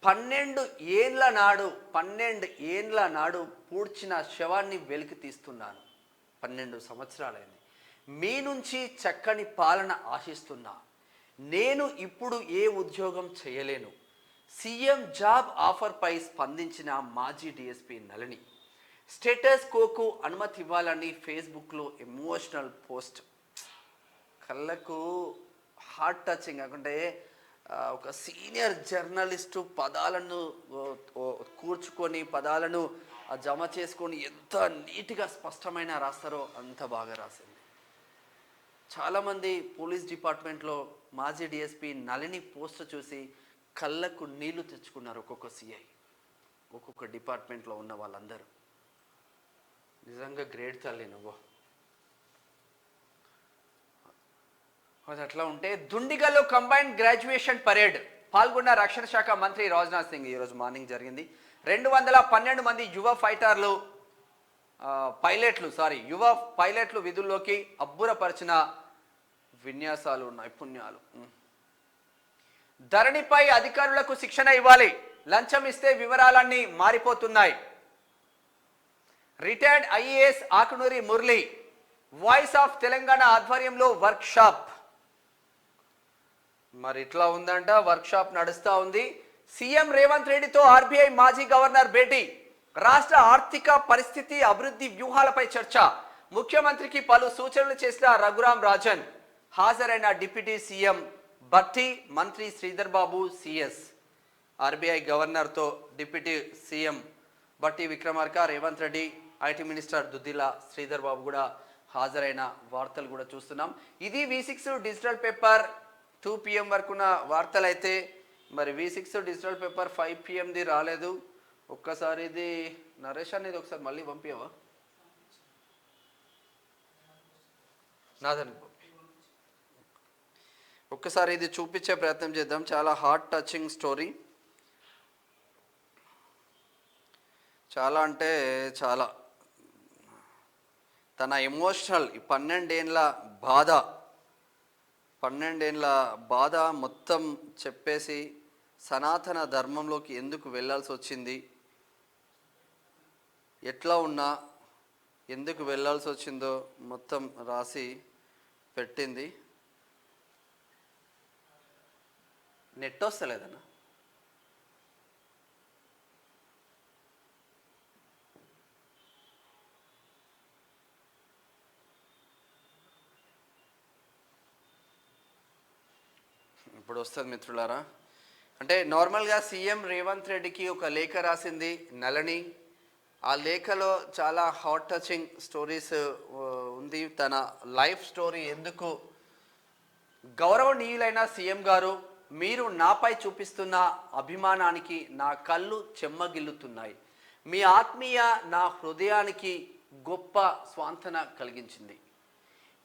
12 ఏండ్ల నాడు పూడ్చిన శవాన్ని వెలికి తీస్తున్నాను. 12 సంవత్సరాలైంది. మీ నుంచి చక్కని పాలన ఆశిస్తున్నా. నేను ఇప్పుడు ఏ ఉద్యోగం చేయలేను. సీఎం జాబ్ ఆఫర్పై స్పందించిన మాజీ డిఎస్పీ నళిని. స్టేటస్ కోకు అనుమతి ఇవ్వాలని ఫేస్బుక్లో ఎమోషనల్ పోస్ట్. కళ్ళకు హార్ట్ టచింగ్. అంటే ఒక సీనియర్ జర్నలిస్టు పదాలను కూర్చుకొని, పదాలను జమ చేసుకొని ఎంత నీట్గా స్పష్టమైన రాస్తారో అంత బాగా రాసింది. చాలామంది పోలీస్ డిపార్ట్మెంట్లో మాజీ డిఎస్పీ నళిని పోస్ట్ చూసి కళ్ళకు నీళ్లు తెచ్చుకున్నారు. ఒక్కొక్క సిఐ, ఒక్కొక్క డిపార్ట్మెంట్లో ఉన్న వాళ్ళందరూ. నిజంగా గ్రేట్ తల్లి నువ్వు. అది అట్లా ఉంటే దుండిగల్లో కంబైన్డ్ గ్రాడ్యుయేషన్ పరేడ్ పాల్గొన్న రక్షణ శాఖ మంత్రి రాజ్నాథ్ సింగ్. ఈరోజు మార్నింగ్ జరిగింది. 212 మంది యువ పైలట్లు విధుల్లోకి అబ్బురపరిచిన విన్యాసాలు, నైపుణ్యాలు. ధరణిపై అధికారులకు శిక్షణ ఇవ్వాలి, లంచం ఇస్తే వివరాలన్నీ మారిపోతున్నాయి. Retired IAS Akunuri Murali voice of Telangana ఆధ్వర్యంలో వర్క్షాప్. మరి ఇట్లా ఉందంట, వర్క్షాప్ నడుస్తూ ఉంది. సీఎం రేవంత్ రెడ్డితో ఆర్బీఐ మాజీ గవర్నర్ భేటీ. రాష్ట్ర ఆర్థిక పరిస్థితి, అభివృద్ధి వ్యూహాలపై చర్చ. ముఖ్యమంత్రికి పలు సూచనలు చేసిన రఘురాం రాజన్. హాజరైన డిప్యూటీ సీఎం భట్టి, మంత్రి శ్రీధర్ బాబు, సిఎస్. ఆర్బీఐ గవర్నర్తో deputy CM Bhatti Vikramarka, Revanth Reddy, IT minister Duddilla Sridhar Babu కూడా హాజరైన వార్తలు కూడా చూస్తున్నాం. ఇది V6 డిజిటల్ పేపర్ 2 PM వరకున్న వార్తలు. అయితే మరి V6 డిజిటల్ పేపర్ 5 PMది రాలేదు. ఒక్కసారి ఇది నరేష్ అనేది ఒకసారి మళ్ళీ పంపించవా? నాదని ఒక్కసారి ఇది చూపించే ప్రయత్నం చేద్దాం. చాలా హార్ట్ టచింగ్ స్టోరీ. చాలా అంటే చాలా తన ఎమోషనల్ ఈ 12 ఏళ్ళ బాధ మొత్తం చెప్పేసి సనాతన ధర్మంలోకి ఎందుకు వెళ్ళాల్సి వచ్చింది, ఎట్లా ఉన్నా ఎందుకు వెళ్ళాల్సి వచ్చిందో మొత్తం రాసి పెట్టింది. నెట్ వస్తలేదన్నా. ఇప్పుడు వస్తుంది మిత్రులారా. అంటే నార్మల్గా సీఎం రేవంత్ రెడ్డికి ఒక లేఖ రాసింది నళని. ఆ లేఖలో చాలా హార్ట్ టచింగ్ స్టోరీస్ ఉంది. తన లైఫ్ స్టోరీ ఎందుకు. గౌరవనీయులైన సీఎం గారు, మీరు నాపై చూపిస్తున్న అభిమానానికి నా కళ్ళు చెమ్మగిల్లుతున్నాయి. మీ ఆత్మీయ నా హృదయానికి గొప్ప స్వాంతన కలిగించింది.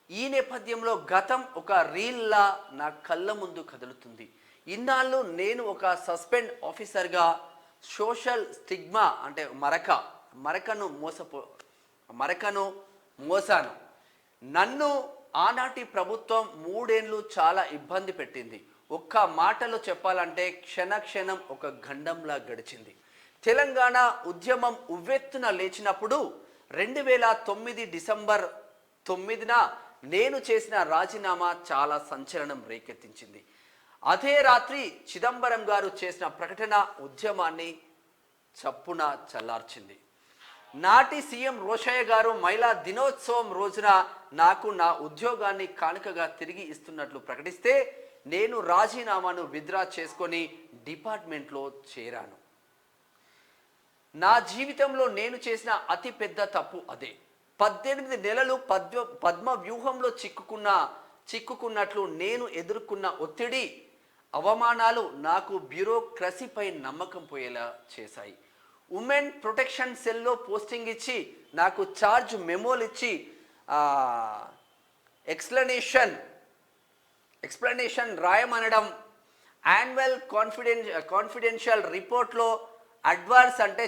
ఈ నేపథ్యంలో గతం ఒక రీల్లా నా కళ్ళ ముందు కదులుతుంది. ఇన్నాళ్ళు నేను ఒక సస్పెండ్ ఆఫీసర్గా సోషల్ స్టిగ్మా అంటే మరకను మోసాను. నన్ను ఆనాటి ప్రభుత్వం 3 ఏళ్ళు చాలా ఇబ్బంది పెట్టింది. ఒక్క మాటలో చెప్పాలంటే క్షణక్షణం ఒక గండంలా గడిచింది. తెలంగాణ ఉద్యమం ఉవ్వెత్తున లేచినప్పుడు 2009 డిసెంబర్ 9న నేను చేసిన రాజీనామా చాలా సంచలనం రేకెత్తించింది. అదే రాత్రి చిదంబరం గారు చేసిన ప్రకటన ఉద్యమాన్ని చప్పున చల్లార్చింది. నాటి సీఎం రోషయ్య గారు మహిళా దినోత్సవం రోజున నాకు నా ఉద్యోగాన్ని కానుకగా తిరిగి ఇస్తున్నట్లు ప్రకటిస్తే నేను రాజీనామాను విత్డ్రా చేసుకొని డిపార్ట్మెంట్లో చేరాను. నా జీవితంలో నేను చేసిన అతి పెద్ద తప్పు అదే. 18 నెలలు పద్మ వ్యూహంలో చిక్కుకున్నట్లు నేను ఎదుర్కొన్న ఒత్తిడి, అవమానాలు నాకు బ్యూరోక్రసీపై నమ్మకం పోయేలా చేశాయి. ఉమెన్ ప్రొటెక్షన్ సెల్లో పోస్టింగ్ ఇచ్చి నాకు చార్జ్ మెమోలు ఇచ్చి ఎక్స్ప్లెనేషన్ రాయమనడం, యాన్యువల్ కాన్ఫిడెన్షియల్ రిపోర్ట్లో అడ్వాన్స్ అంటే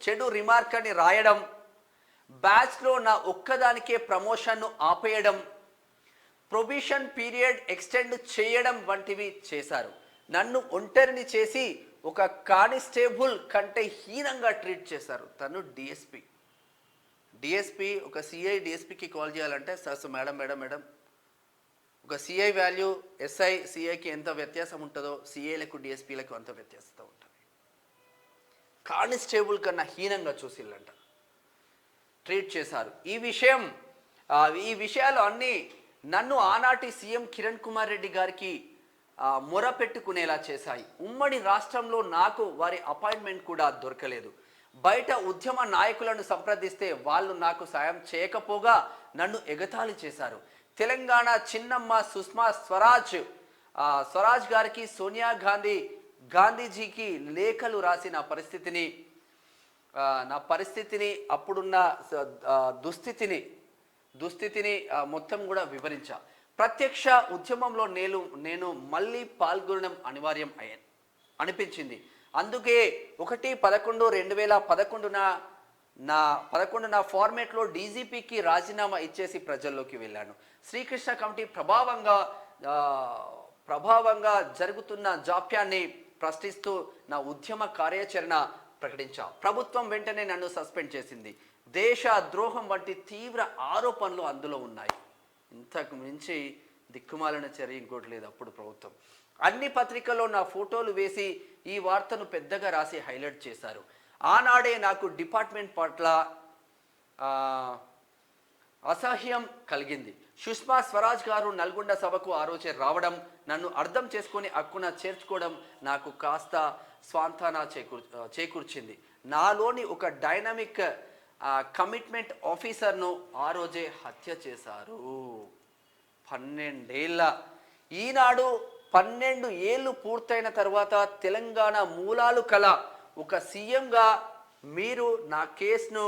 చెడు రిమార్క్ అని రాయడం, బ్యాచ్లో నా ఒక్కదానికే ప్రమోషన్ను ఆపేయడం, ప్రొబిషన్ పీరియడ్ ఎక్స్టెండ్ చేయడం వంటివి చేశారు. నన్ను ఒంటరిని చేసి ఒక కానిస్టేబుల్ కంటే హీనంగా ట్రీట్ చేశారు. తను డిఎస్పి ఒక సిఐ డిఎస్పికి కాల్ చేయాలంటే సార్ మేడం ఒక సిఐ వాల్యూ ఎస్ఐ సిఐకి ఎంత వ్యత్యాసం ఉంటుందో సిఐలకు డిఎస్పీలకు అంత వ్యత్యాసత ఉంటుంది. కానిస్టేబుల్ కన్నా హీనంగా చూసిల్లంట ట్రీట్ చేశారు. ఈ విషయాలు అన్నీ నన్ను ఆనాటి సీఎం కిరణ్ కుమార్ రెడ్డి గారికి మొరపెట్టుకునేలా చేశాయి. ఉమ్మడి రాష్ట్రంలో నాకు వారి అపాయింట్మెంట్ కూడా దొరకలేదు. బయట ఉద్యమ నాయకులను సంప్రదిస్తే వాళ్ళు నాకు సాయం చేయకపోగా నన్ను ఎగతాళి చేశారు. తెలంగాణ చిన్నమ్మ సుష్మా స్వరాజ్ గారికి సోనియా గాంధీజీకి లేఖలు రాసి నా పరిస్థితిని అప్పుడున్న దుస్థితిని మొత్తం కూడా వివరించా. ప్రత్యక్ష ఉద్యమంలో నేను మళ్ళీ పాల్గొనడం అనివార్యం అనిపించింది. అందుకే 1/11/2011 నా ఫార్మేట్లో డీజీపీకి రాజీనామా ఇచ్చేసి ప్రజల్లోకి వెళ్ళాను. శ్రీకృష్ణ కమిటీ ప్రభావంగా జరుగుతున్న జాప్యాన్ని ప్రశ్నిస్తూ నా ఉద్యమ కార్యాచరణ ప్రకటించా. ప్రభుత్వం వెంటనే నన్ను సస్పెండ్ చేసింది. దేశ ద్రోహం వంటి తీవ్ర ఆరోపణలు అందులో ఉన్నాయి. ఇంతకు మించి దిక్కుమాలిన చర్య ఇంకోటి లేదు అప్పుడు ప్రభుత్వం. అన్ని పత్రికల్లో నా ఫోటోలు వేసి ఈ వార్తను పెద్దగా రాసి హైలైట్ చేశారు. ఆనాడే నాకు డిపార్ట్మెంట్ పట్ల అసహ్యం కలిగింది. సుష్మా స్వరాజ్ గారు నల్గొండ సభకు ఆ రోజే రావడం, నన్ను అర్థం చేసుకొని అక్కున చేర్చుకోవడం నాకు కాస్త స్వాంతన చేకూర్చింది. నాలోని ఒక డైనమిక్ కమిట్మెంట్ ఆఫీసర్ను ఆ రోజే హత్య చేశారు. 12 ఏళ్ళు పూర్తయిన తర్వాత తెలంగాణ మూలాలు కల ఒక సీఎంగా మీరు నా కేసును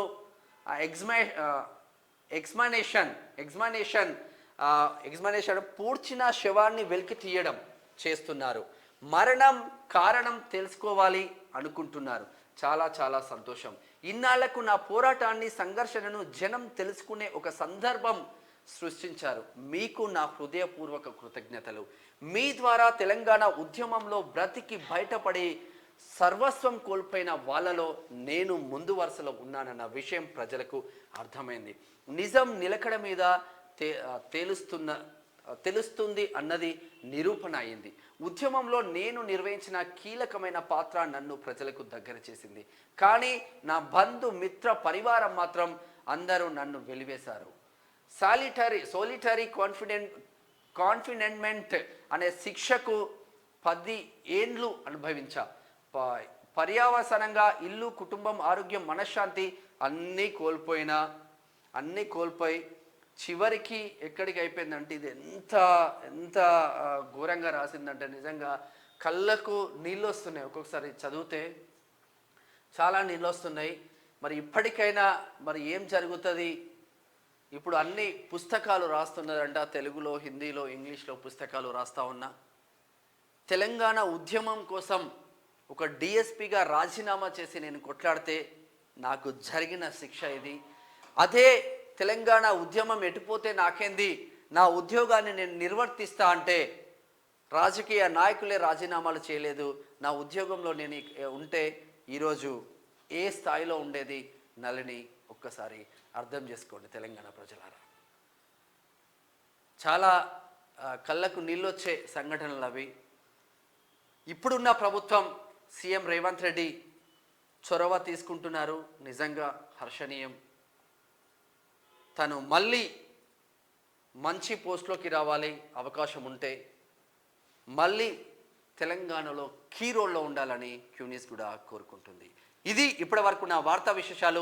ఎగ్జామినేషన్ పూడ్చిన శవాన్ని వెలికి తీయడం చేస్తున్నారు. మరణం కారణం తెలుసుకోవాలి అనుకుంటున్నారు. చాలా చాలా సంతోషం. ఇన్నాళ్లకు నా పోరాటాన్ని, సంఘర్షణను జనం తెలుసుకునే ఒక సందర్భం సృష్టించారు. మీకు నా హృదయపూర్వక కృతజ్ఞతలు. మీ ద్వారా తెలంగాణ ఉద్యమంలో బ్రతికి బయటపడి సర్వస్వం కోల్పోయిన వాళ్ళలో నేను ముందు వరుసలో ఉన్నానన్న విషయం ప్రజలకు అర్థమైంది. నిజం నిలకడ మీద తెలుస్తుంది అన్నది నిరూపణ అయింది. ఉద్యమంలో నేను నిర్వహించిన కీలకమైన పాత్ర నన్ను ప్రజలకు దగ్గర చేసింది. కానీ నా బంధు మిత్ర పరివారం మాత్రం అందరూ నన్ను వెలివేశారు. సోలిటరీ కాన్ఫిడెంట్మెంట్ అనే శిక్షకు 10 ఏండ్లు అనుభవించా. పర్యావసనంగా ఇల్లు, కుటుంబం, ఆరోగ్యం, మనశ్శాంతి అన్నీ కోల్పోయి చివరికి ఎక్కడికి అయిపోయిందంటే ఇది ఎంత ఎంత ఘోరంగా రాసిందంటే నిజంగా కళ్ళకు నీళ్ళు వస్తున్నాయి. ఒక్కొక్కసారి చదివితే చాలా నీళ్ళు వస్తున్నాయి. మరి ఇప్పటికైనా మరి ఏం జరుగుతుంది? ఇప్పుడు అన్ని పుస్తకాలు రాస్తున్నదంట, తెలుగులో, హిందీలో, ఇంగ్లీష్లో పుస్తకాలు రాస్తా ఉన్నా. తెలంగాణ ఉద్యమం కోసం ఒక డిఎస్పిగా రాజీనామా చేసి నేను కొట్లాడితే నాకు జరిగిన శిక్ష ఇది. అదే తెలంగాణ ఉద్యమం ఎటుపోతే నాకేంది, నా ఉద్యోగాన్ని నేను నిర్వర్తిస్తా అంటే రాజకీయ నాయకులే రాజీనామాలు చేయలేదు. నా ఉద్యోగంలో నేను ఉంటే ఈరోజు ఏ స్థాయిలో ఉండేది నళిని ఒక్కసారి అర్థం చేసుకోండి తెలంగాణ ప్రజలారా. చాలా కళ్ళకు నీళ్ళొచ్చే సంఘటనలు అవి. ఇప్పుడున్న ప్రభుత్వం, సీఎం రేవంత్ రెడ్డి చొరవ తీసుకుంటున్నారు, నిజంగా హర్షణీయం. తను మళ్ళీ మంచి పోస్ట్లోకి రావాలి, అవకాశం ఉంటే మళ్ళీ తెలంగాణలో కీ రోల్లో ఉండాలని క్యూనిస్ కూడా కోరుకుంటుంది. ఇది ఇప్పటి వరకు నా వార్తా విశేషాలు.